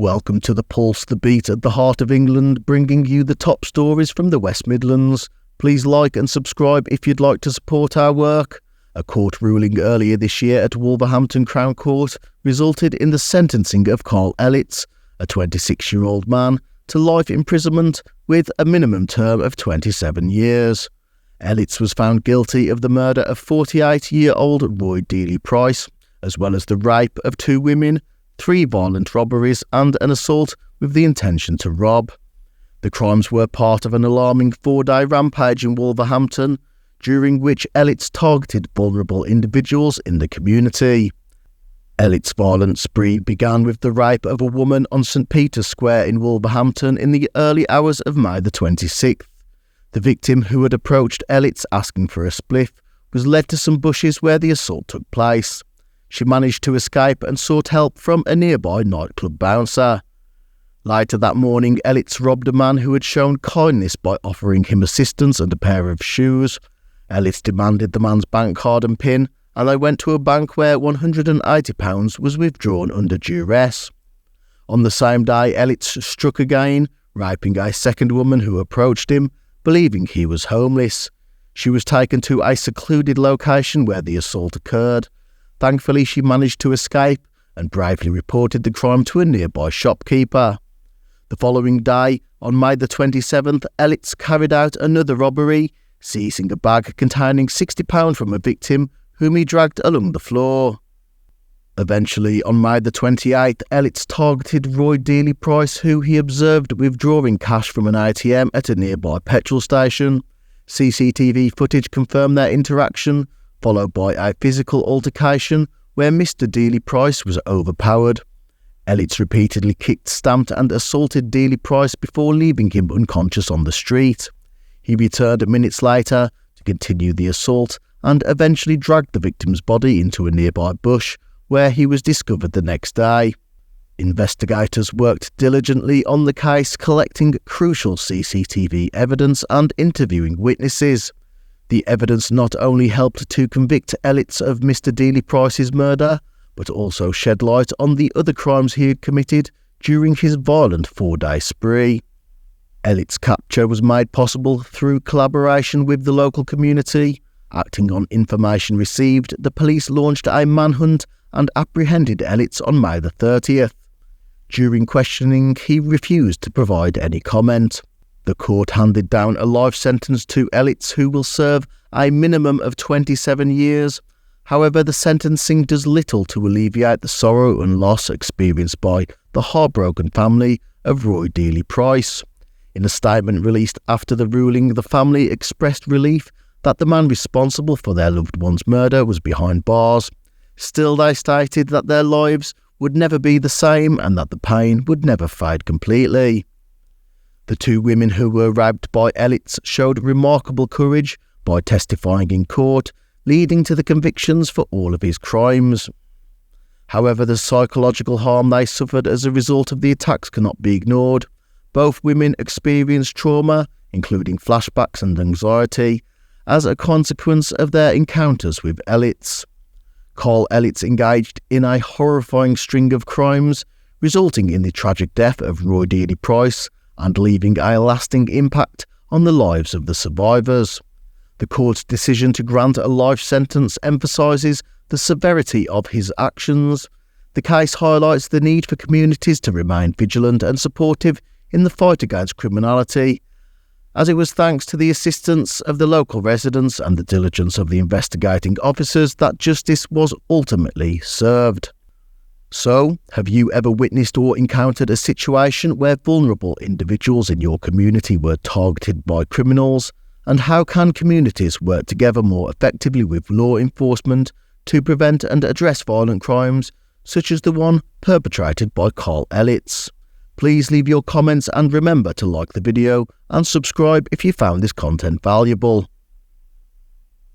Welcome to The Pulse, the beat at the heart of England, bringing you the top stories from the West Midlands. Please like and subscribe if you'd like to support our work. A court ruling earlier this year at Wolverhampton Crown Court resulted in the sentencing of Carl Ellitts, a 26-year-old man, to life imprisonment with a minimum term of 27 years. Ellitts was found guilty of the murder of 48-year-old Roy Dealey-Price, as well as the rape of 2 women, 3 violent robberies and an assault with the intention to rob. The crimes were part of an alarming 4-day rampage in Wolverhampton, during which Ellitts targeted vulnerable individuals in the community. Ellitts' violent spree began with the rape of a woman on St Peter's Square in Wolverhampton in the early hours of May the 26th. The victim, who had approached Ellitts asking for a spliff, was led to some bushes where the assault took place. She managed to escape and sought help from a nearby nightclub bouncer. Later that morning, Ellitts robbed a man who had shown kindness by offering him assistance and a pair of shoes. Ellitts demanded the man's bank card and PIN, and they went to a bank where £180 was withdrawn under duress. On the same day, Ellitts struck again, raping a second woman who approached him, believing he was homeless. She was taken to a secluded location where the assault occurred. Thankfully, she managed to escape and bravely reported the crime to a nearby shopkeeper. The following day, on May the 27th, Ellitts carried out another robbery, seizing a bag containing £60 from a victim whom he dragged along the floor. Eventually, on May the 28th, Ellitts targeted Roy Dealey-Price, who he observed withdrawing cash from an ATM at a nearby petrol station. CCTV footage confirmed their interaction, followed by a physical altercation where Mr Dealey-Price was overpowered. Ellitts repeatedly kicked, stamped and assaulted Dealey-Price before leaving him unconscious on the street. He returned minutes later to continue the assault and eventually dragged the victim's body into a nearby bush, where he was discovered the next day. Investigators worked diligently on the case, collecting crucial CCTV evidence and interviewing witnesses. The evidence not only helped to convict Ellitts of Mr Dealey-Price's murder, but also shed light on the other crimes he had committed during his violent 4-day spree. Ellitts' capture was made possible through collaboration with the local community. Acting on information received, the police launched a manhunt and apprehended Ellitts on May the 30th. During questioning, he refused to provide any comment. The court handed down a life sentence to Ellitts, who will serve a minimum of 27 years. However, the sentencing does little to alleviate the sorrow and loss experienced by the heartbroken family of Roy Dealey-Price. In a statement released after the ruling, the family expressed relief that the man responsible for their loved one's murder was behind bars. Still, they stated that their lives would never be the same and that the pain would never fade completely. The 2 women who were raped by Ellitts showed remarkable courage by testifying in court, leading to the convictions for all of his crimes. However, the psychological harm they suffered as a result of the attacks cannot be ignored. Both women experienced trauma, including flashbacks and anxiety, as a consequence of their encounters with Ellitts. Carl Ellitts engaged in a horrifying string of crimes, resulting in the tragic death of Roy Dealey-Price and leaving a lasting impact on the lives of the survivors. The court's decision to grant a life sentence emphasises the severity of his actions. The case highlights the need for communities to remain vigilant and supportive in the fight against criminality, as it was thanks to the assistance of the local residents and the diligence of the investigating officers that justice was ultimately served. So, have you ever witnessed or encountered a situation where vulnerable individuals in your community were targeted by criminals? And how can communities work together more effectively with law enforcement to prevent and address violent crimes, such as the one perpetrated by Carl Ellitts? Please leave your comments and remember to like the video and subscribe if you found this content valuable.